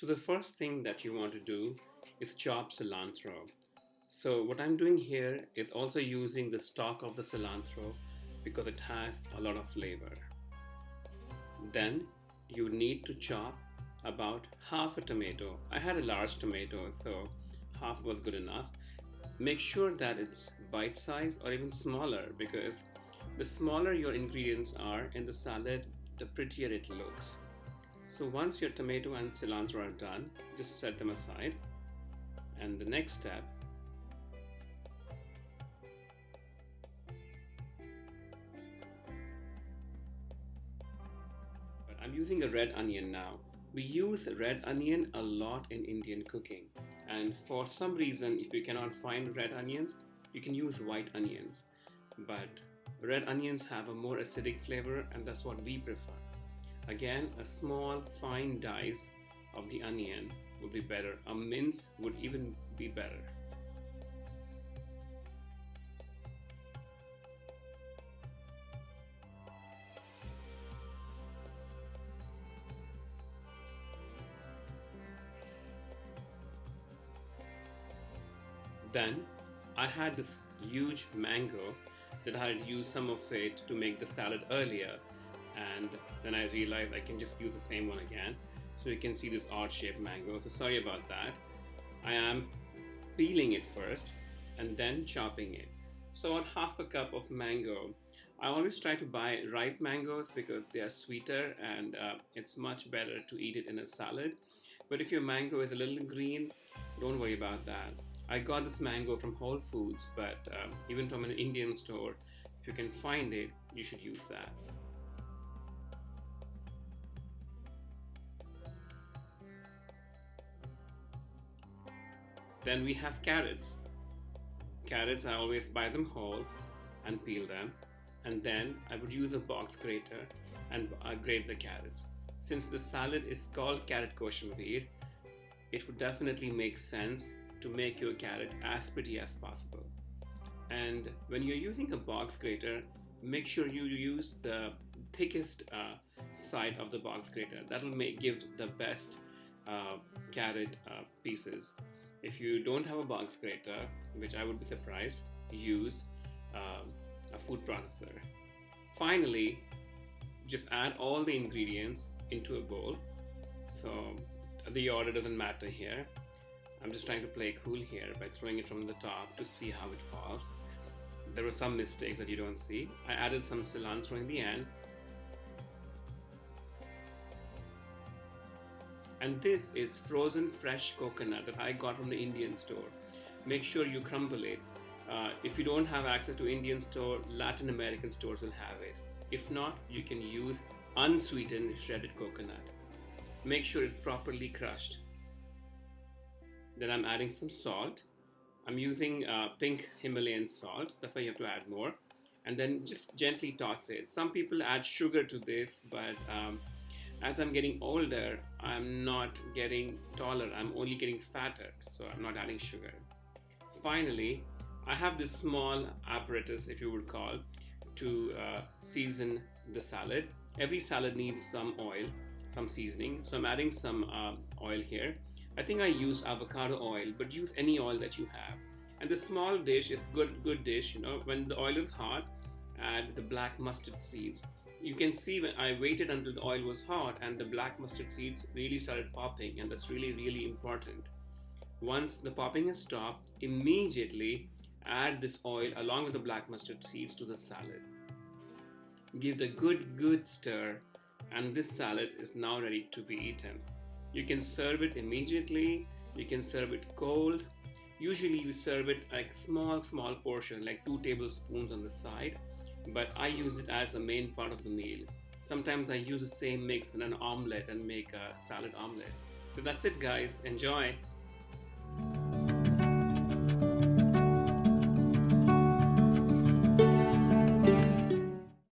the first thing that you want to do is chop cilantro. So what I'm doing here is also using the stalk of the cilantro because it has a lot of flavor. Then you need to chop about half a tomato. I had a large tomato, so half was good enough. Make sure that it's bite size or even smaller, because the smaller your ingredients are in the salad, the prettier it looks. So once your tomato and cilantro are done, just set them aside. And the next step, I'm using a red onion now. We use red onion a lot in Indian cooking, and for some reason if you cannot find red onions, you can use white onions, but red onions have a more acidic flavor and that's what we prefer. Again, a small fine dice of the onion would be better. A mince would even be better. Then I had this huge mango that I had used some of it to make the salad earlier, and then I realized I can just use the same one again. So you can see this odd shaped mango, so sorry about that. I am peeling it first and then chopping it. So about half a cup of mango. I always try to buy ripe mangoes because they are sweeter and it's much better to eat it in a salad. But if your mango is a little green, don't worry about that. I got this mango from Whole Foods, but even from an Indian store, if you can find it, you should use that. Then we have carrots. Carrots, I always buy them whole and peel them, and then I would use a box grater and grate the carrots. Since the salad is called carrot koshambir, it would definitely make sense to make your carrot as pretty as possible. And when you're using a box grater, make sure you use the thickest side of the box grater. That'll give the best carrot pieces. If you don't have a box grater, which I would be surprised, use a food processor. Finally, just add all the ingredients into a bowl. So the order doesn't matter here. I'm just trying to play cool here by throwing it from the top to see how it falls. There were some mistakes that you don't see. I added some cilantro in the end. And this is frozen fresh coconut that I got from the Indian store. Make sure you crumble it. If you don't have access to Indian store, Latin American stores will have it. If not, you can use unsweetened shredded coconut. Make sure it's properly crushed. Then I'm adding some salt. I'm using pink Himalayan salt. That's why you have to add more. And then just gently toss it. Some people add sugar to this, but as I'm getting older, I'm not getting taller. I'm only getting fatter, so I'm not adding sugar. Finally, I have this small apparatus, if you would call, to season the salad. Every salad needs some oil, some seasoning. So I'm adding some oil here. I think I used avocado oil, but use any oil that you have. And the small dish is good dish. You know, when the oil is hot, add the black mustard seeds. You can see when I waited until the oil was hot and the black mustard seeds really started popping, and that's really important. Once the popping has stopped, immediately add this oil along with the black mustard seeds to the salad. Give the good stir, and this salad is now ready to be eaten. You can serve it immediately, you can serve it cold. Usually we serve it like small portion, like 2 tablespoons on the side, but I use it as the main part of the meal. Sometimes I use the same mix in an omelette and make a salad omelette. So that's it guys, enjoy!